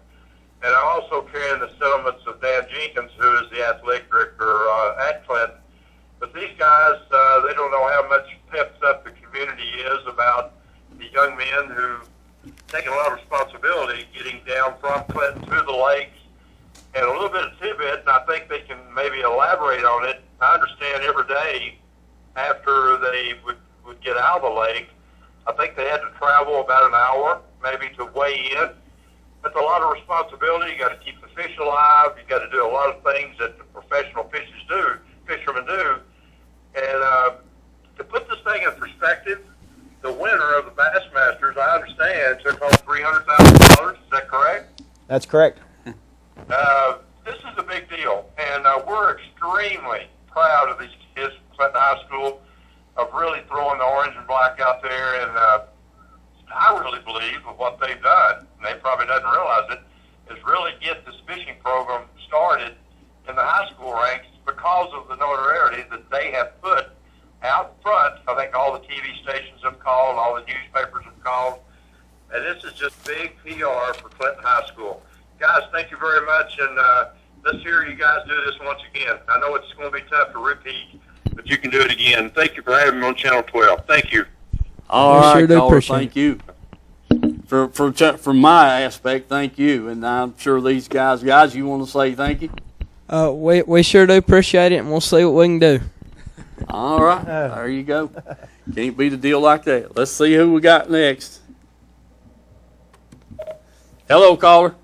And I'm also carrying the sentiments of Dan Jenkins, who is the athletic director at Clinton. But these guys, they don't know how much pepped up the community is about the young men who take a lot of responsibility getting down from Clinton to the lakes. And a little bit of tidbit, and I think they can maybe elaborate on it. I understand every day after they would get out of the lake, I think they had to travel about an hour, maybe to weigh in. That's a lot of responsibility. You got to keep the fish alive. You got to do a lot of things that the professional fishermen do. And to put this thing in perspective, the winner of the Bassmasters, I understand, took home $300,000. Is that correct? That's correct. This is a big deal, and we're extremely proud of these kids from Clinton High School of really throwing the orange and black out there, and I really believe with what they've done, and they probably doesn't realize it, is really get this fishing program started in the high school ranks because of the notoriety that they have put out front. I think all the TV stations have called, all the newspapers have called, and this is just big PR for Clinton High School. Guys, thank you very much, and let's hear you guys do this once again. I know it's going to be tough to repeat, but you can do it again. Thank you for having me on Channel 12. Thank you. All right, sure do caller, appreciate thank you. From my aspect, thank you. And I'm sure these guys, you want to say thank you? We sure do appreciate it, and we'll see what we can do. All right, there you go. Can't beat a deal like that. Let's see who we got next. Hello, caller.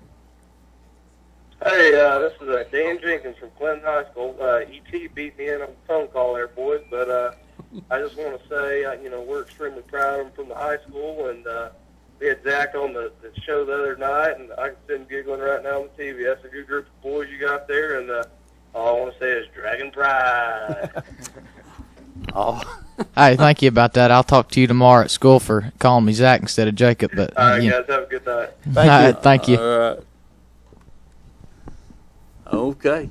Hey, this is Dan Jenkins from Clinton High School. E.T. beat me in on the phone call there, boys, but I just want to say, we're extremely proud of them from the high school, and we had Zach on the show the other night, and I can see him giggling right now on the TV. That's a good group of boys you got there, and all I want to say is Dragon Pride. Oh. Hey, thank you about that. I'll talk to you tomorrow at school for calling me Zach instead of Jacob. But All right, guys, have a good night. Thank you. All right. Okay.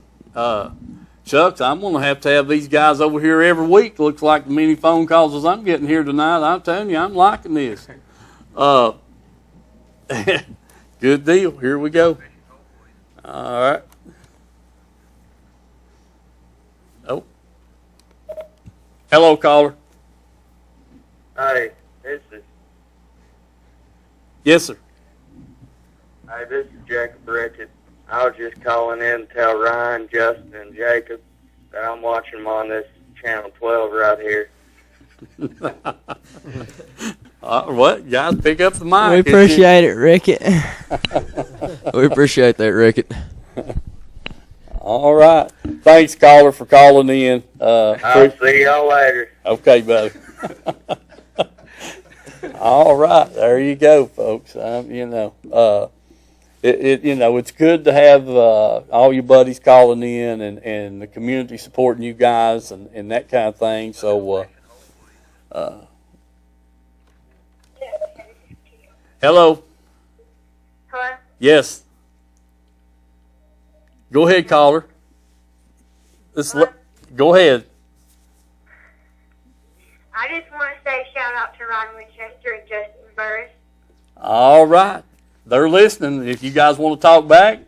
Chucks, I'm going to have these guys over here every week. Looks like the many phone calls as I'm getting here tonight. I'm telling you, I'm liking this. Good deal. Here we go. All right. Oh. Hello, caller. Hey, this is Yes, sir. Jacob Rickett. I was just calling in to tell Ryan, Justin, and Jacob that I'm watching them on this Channel 12 right here. What? Guys, pick up the mic. We appreciate it, Rickett. We appreciate that, Rickett. All right. Thanks, caller, for calling in. I'll see y'all later. Okay, buddy. All right, there you go, folks. It's good to have all your buddies calling in and the community supporting you guys and that kind of thing. So, hello. Hello? Yes. Go ahead, caller. Go ahead. I just want to say shout out to Ron Winchester and Justin Burris. All right. They're listening. If you guys want to talk back,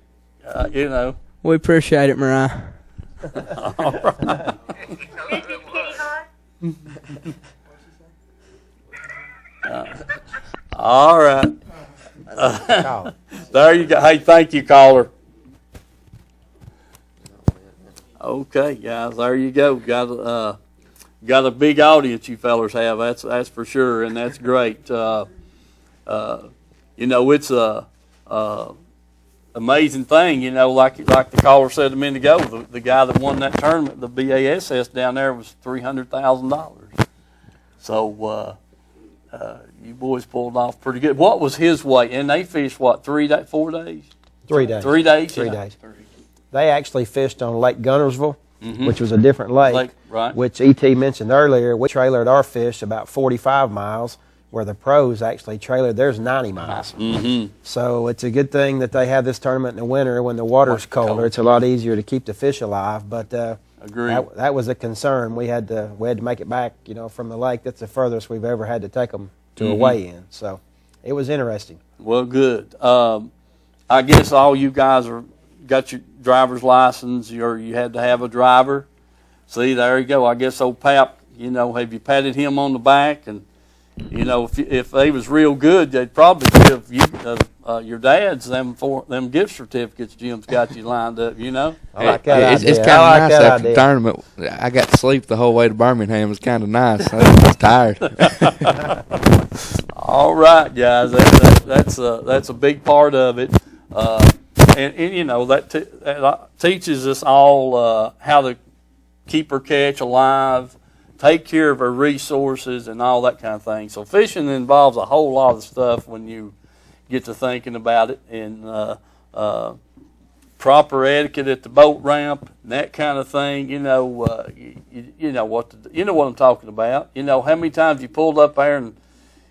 We appreciate it, Mariah. All right. This is Kitty Hawk. All right. There you go. Hey, thank you, caller. Okay, guys, there you go. Got a big audience you fellers have. That's for sure, and that's great. It's a amazing thing. Like the caller said a minute ago, the guy that won that tournament, the BASS down there, was $300,000. So you boys pulled off pretty good. What was his weight? And they fished 4 days? 3 days. 3 days. 3 days. They actually fished on Lake Gunnersville, which was a different lake, right. Which E.T. mentioned earlier. We trailered our fish about 45 miles, where the pros actually trailered theirs 90 miles. Mm-hmm. So it's a good thing that they have this tournament in the winter when the water's colder. It's a lot easier to keep the fish alive. But that was a concern. We had to make it back, from the lake. That's the furthest we've ever had to take them to a weigh-in. So it was interesting. Well, good. I guess all you guys got your driver's license, or you had to have a driver. See, there you go. I guess old Pap, have you patted him on the back? And, if they was real good, they'd probably give you your dads them gift certificates Jim's got you lined up, I like that idea. It's kind of nice after the tournament. I got to sleep the whole way to Birmingham. It was kind of nice. I was tired. All right, guys. That's a big part of it. That teaches us all how to keep our catch alive, take care of our resources, and all that kind of thing. So fishing involves a whole lot of stuff when you get to thinking about it, and proper etiquette at the boat ramp, and that kind of thing. You know what I'm talking about. How many times you pulled up there and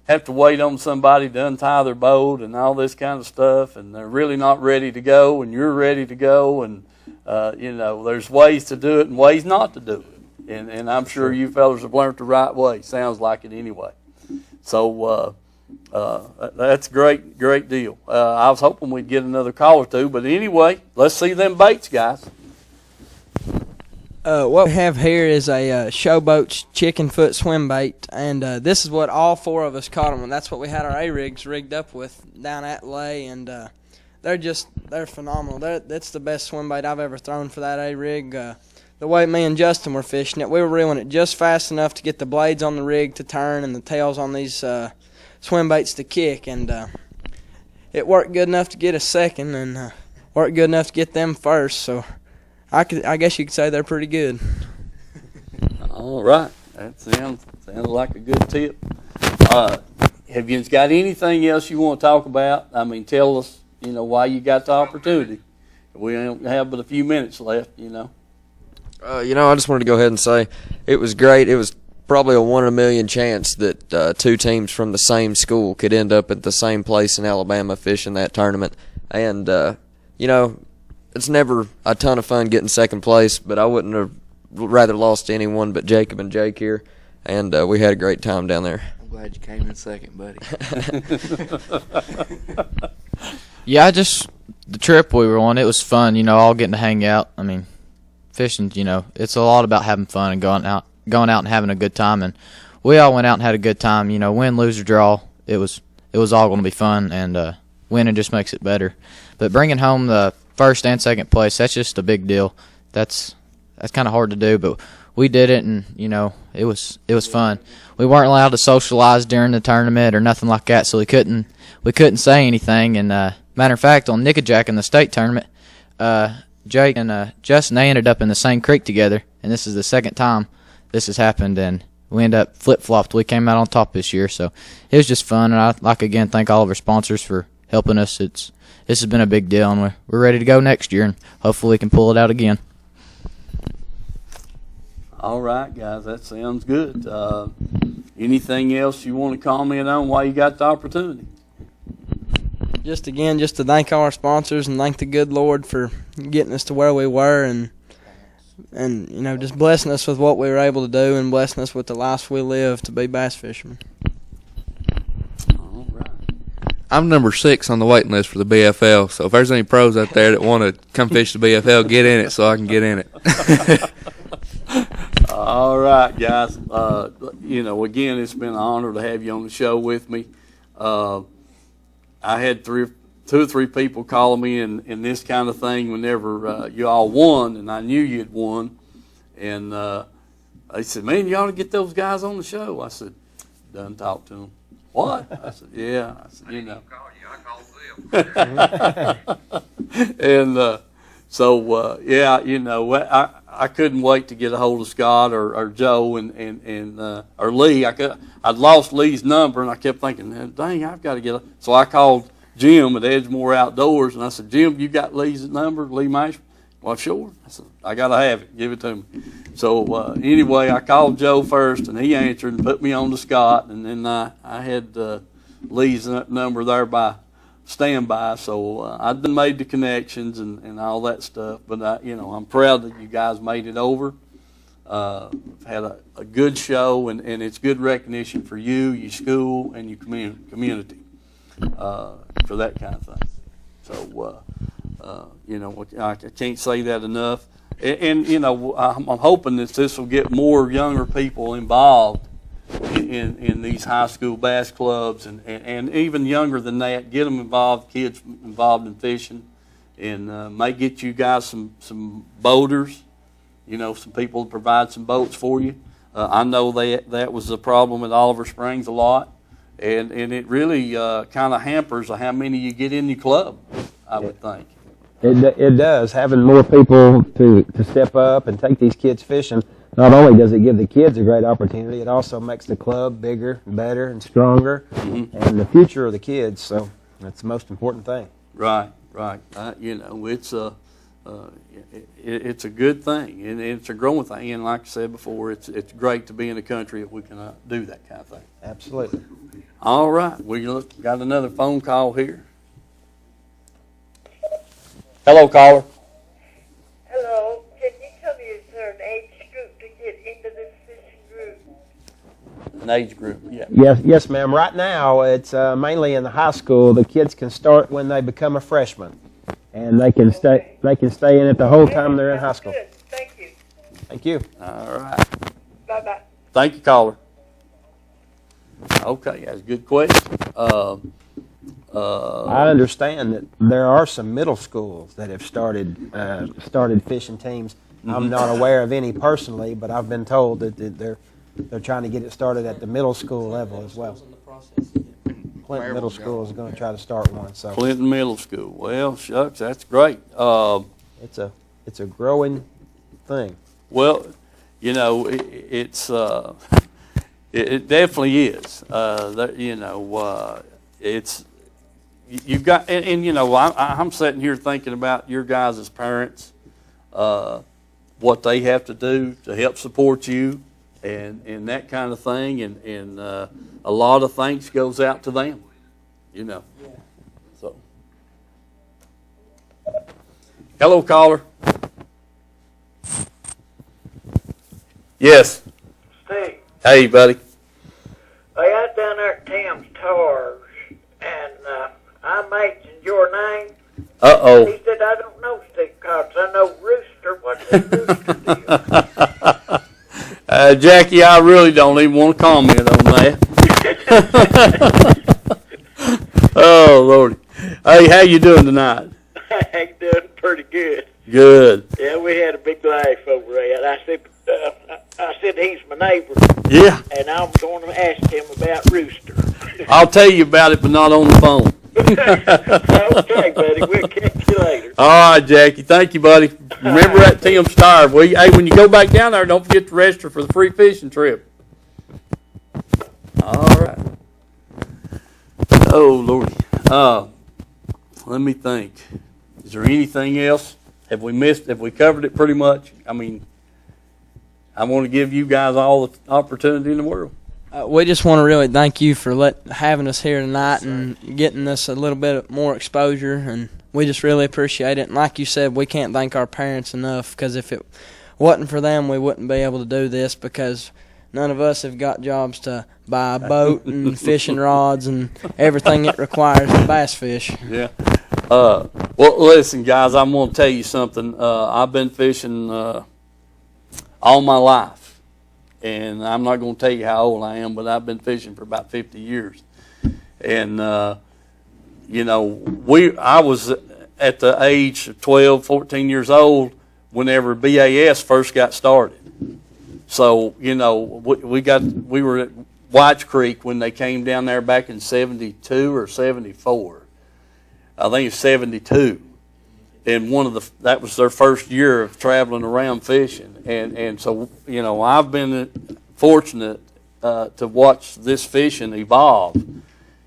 have to wait on somebody to untie their boat and all this kind of stuff, and they're really not ready to go, and you're ready to go, and there's ways to do it and ways not to do it. And I'm sure you fellas have learned the right way. Sounds like it anyway. So that's great deal. I was hoping we'd get another call or two, but anyway, let's see them baits, guys. What we have here is a Showboats chicken foot swim bait, and this is what all 4 of us caught them, and that's what we had our A-rigs rigged up with down at Lay, and they're phenomenal. That's the best swim bait I've ever thrown for that A-rig. The way me and Justin were fishing it, we were reeling it just fast enough to get the blades on the rig to turn and the tails on these swim baits to kick, and it worked good enough to get us second, and worked good enough to get them first, so I guess you could say they're pretty good. All right. That sounds like a good tip. Have you got anything else you want to talk about? I mean, tell us, why you got the opportunity. We don't have but a few minutes left, I just wanted to go ahead and say it was great. It was probably a 1 in a million chance that 2 teams from the same school could end up at the same place in Alabama fishing that tournament. And, it's never a ton of fun getting second place, but I wouldn't have rather lost to anyone but Jacob and Jake here. And we had a great time down there. I'm glad you came in second, buddy. Yeah, the trip we were on, it was fun, all getting to hang out. I mean, fishing, it's a lot about having fun and going out and having a good time. And we all went out and had a good time, win, lose, or draw. It was all going to be fun, and winning just makes it better. But bringing home the first and second place, that's just a big deal. That's kind of hard to do, but we did it, and it was fun. We weren't allowed to socialize during the tournament or nothing like that, so we couldn't say anything. And matter of fact, on Nickajack in the state tournament, Jake and Justin, they ended up in the same creek together, and this is the second time this has happened, and we ended up flip-flopped. We came out on top this year, so it was just fun, and I'd like again thank all of our sponsors for helping us. This has been a big deal, and we're ready to go next year, and hopefully we can pull it out again. All right, guys, that sounds good. Anything else you want to comment on while you got the opportunity? Just to thank all our sponsors and thank the good Lord for getting us to where we were, and just blessing us with what we were able to do and blessing us with the lives we live to be bass fishermen. I'm number 6 on the waiting list for the BFL. So if there's any pros out there that want to come fish the BFL, get in it so I can get in it. All right, guys. Again, it's been an honor to have you on the show with me. I had 2 or 3 people calling me in this kind of thing whenever you all won, and I knew you'd won. And they said, "Man, you ought to get those guys on the show." I said, "Done talk to them." "What?" I said, "Yeah." I said, "You know." And I couldn't wait to get a hold of Scott or Joe or Lee. I'd lost Lee's number, and I kept thinking, "Dang, I've got to get." So I called Jim at Edgemore Outdoors, and I said, "Jim, you got Lee's number, Lee Mash?" "Well, sure." I said, "I got to have it. Give it to me." So anyway, I called Joe first, and he answered and put me on to Scott, and then I had Lee's number there by standby. So I done made the connections and all that stuff. But I'm proud that you guys made it over. Had a good show, and it's good recognition for you, your school, and your community for that kind of thing. So I can't say that enough. And I'm hoping that this will get more younger people involved in these high school bass clubs, and even younger than that, get them involved, kids involved in fishing, and may get you guys some boaters, some people to provide some boats for you. I know that was a problem at Oliver Springs a lot, and it really kind of hampers how many you get in your club, I would think. It does. Having more people to step up and take these kids fishing, not only does it give the kids a great opportunity, it also makes the club bigger, better, and stronger, and the future of the kids. So that's the most important thing. Right. It's a good thing, and it's a growing thing. And like I said before, it's great to be in a country that we can do that kind of thing. Absolutely. All right, we got another phone call here. Hello, caller. Hello. Can you tell me, is there an age group to get into this fishing group? An age group, yeah. Yes, ma'am. Right now, it's mainly in the high school. The kids can start when they become a freshman, and they can stay. They can stay in it the whole time they're in high school. Good. Thank you. Thank you. All right. Bye-bye. Thank you, caller. Okay, that's a good question. I understand that there are some middle schools that have started fishing teams. I'm not aware of any personally, but I've been told that they're trying to get it started at the middle school level as well. Clinton Middle School is going to try to start one. So Clinton Middle School. Well, shucks, that's great. It's a growing thing. Well, it's it definitely is. It's. You've got, and I'm sitting here thinking about your guys as parents, what they have to do to help support you, and that kind of thing, and a lot of thanks goes out to them, Yeah. So, hello, caller. Yes. Steve. Hey, buddy. I got down there at Tim's Tars, and I mentioned your name. Uh-oh. He said, "I don't know Steve Cox. I know Rooster. What's the Rooster deal?" Jackie, I really don't even want to comment on that. Oh, Lordy. Hey, how you doing tonight? I'm doing pretty good. Good. Yeah, we had a big laugh over that. I said he's my neighbor. Yeah. And I'm going to ask him about Rooster. I'll tell you about it, but not on the phone. Okay, buddy. We'll catch you later. All right, Jackie. Thank you, buddy. Remember that Tim's Tire. Hey, when you go back down there, don't forget to register for the free fishing trip. All right. Oh, Lordy. Let me think. Is there anything else? Have we covered it pretty much? I mean, I want to give you guys all the opportunity in the world. We just want to really thank you for having us here tonight and getting us a little bit more exposure, and we just really appreciate it. And like you said, we can't thank our parents enough, because if it wasn't for them, we wouldn't be able to do this, because none of us have got jobs to buy a boat and fishing rods and everything it requires to bass fish. Yeah. Well, listen, guys, I'm going to tell you something. I've been fishing all my life, and I'm not going to tell you how old I am, but I've been fishing for about 50 years. And you know, I was at the age of 12, 14 years old whenever BAS first got started. So, you know, we were at White's Creek when they came down there back in 72 or 74. I think it's 72. And that was their first year of traveling around fishing. And so, you know, I've been fortunate to watch this fishing evolve.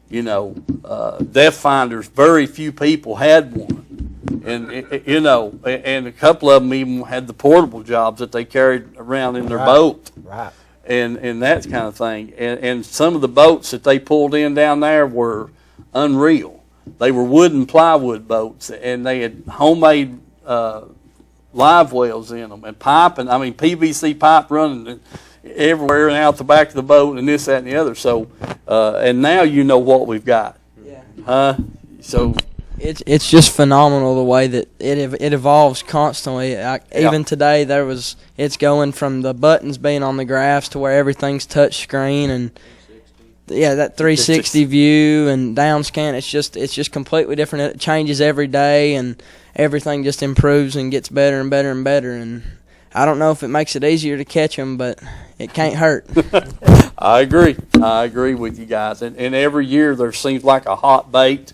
You know, depth finders, very few people had one. And, you know, and a couple of them even had the portable jobs that they carried around in their boat. Right. And that kind of thing. And some of the boats that they pulled in down there were unreal. They were wood and plywood boats, and they had homemade live wells in them, and piping. I mean, PVC pipe running everywhere and out the back of the boat, and this, that, and the other. So, and now you know what we've got. Yeah. So it's just phenomenal the way that it evolves constantly. Even today, it's going from the buttons being on the graphs to where everything's touch screen and. Yeah, that 360 view and down scan, it's just completely different. It changes every day, and everything just improves and gets better and better and better. And I don't know if it makes it easier to catch them, but it can't hurt. I agree with you guys. And every year there seems like a hot bait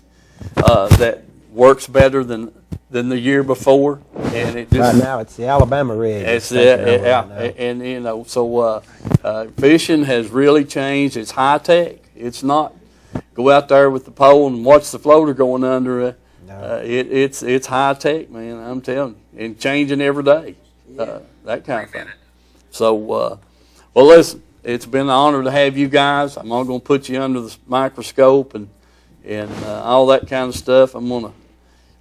that works better than the year before. And it just, right now it's the Alabama rig. It's and you know, so fishing has really changed. It's high tech. It's not go out there with the pole and watch the floater going under it. No. It's high tech, man. I'm telling you, and changing every day. That kind of thing. So, well, listen, it's been an honor to have you guys. I'm not going to put you under the microscope and all that kind of stuff. I'm going to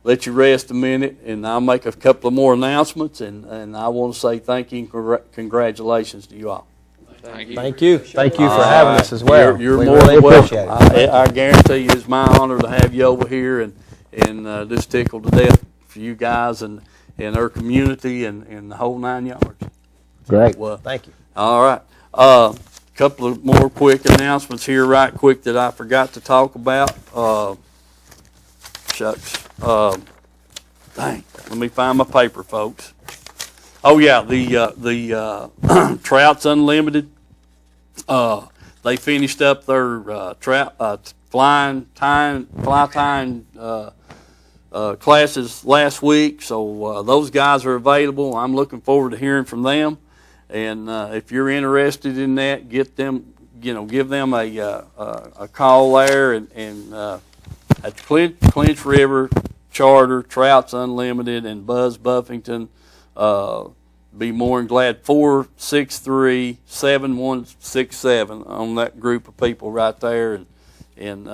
let you rest a minute, and I'll make a couple of more announcements, and I want to say thank you and congratulations to you all. Thank you for having us as well. You're we more really than welcome. appreciate it. I guarantee you it's my honor to have you over here and just tickled to death for you guys and our community and the whole 9 yards. Great. Well, thank you. All right. Couple of more quick announcements here right quick that I forgot to talk about. Shucks. Dang. Let me find my paper, folks. Oh yeah, the Trout's Unlimited. They finished up their fly tying classes last week, so those guys are available. I'm looking forward to hearing from them. And if you're interested in that, give them a call there and at Clinch River Charter, Trout's Unlimited, and Buzz Buffington. Be more than glad. 463-7167 on that group of people right there, and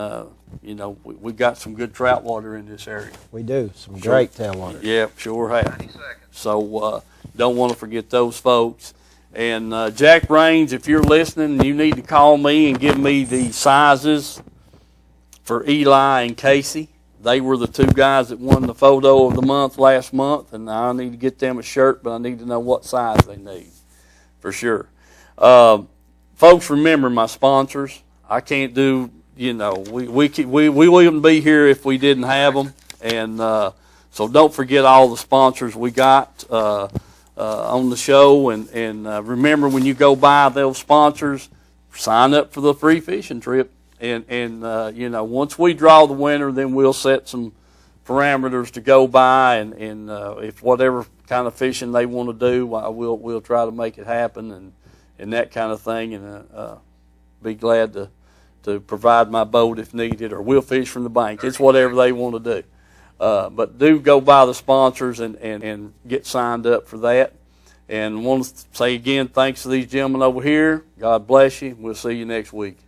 we got some good trout water in this area. We do some great tailwater. Yep, sure have. So don't want to forget those folks. And Jack Raines, if you're listening, you need to call me and give me the sizes for Eli and Casey. They were the two guys that won the photo of the month last month, and I need to get them a shirt, but I need to know what size they need for sure. Folks, remember my sponsors. I can't do, we wouldn't be here if we didn't have them, and so don't forget all the sponsors we got on the show, and remember when you go buy those sponsors, sign up for the free fishing trip. And once we draw the winner, then we'll set some parameters to go by, and if whatever kind of fishing they want to do, we'll try to make it happen, and that kind of thing, and be glad to provide my boat if needed, or we'll fish from the bank. It's whatever they want to do. But do go by the sponsors and get signed up for that. And want to say again, thanks to these gentlemen over here. God bless you. We'll see you next week.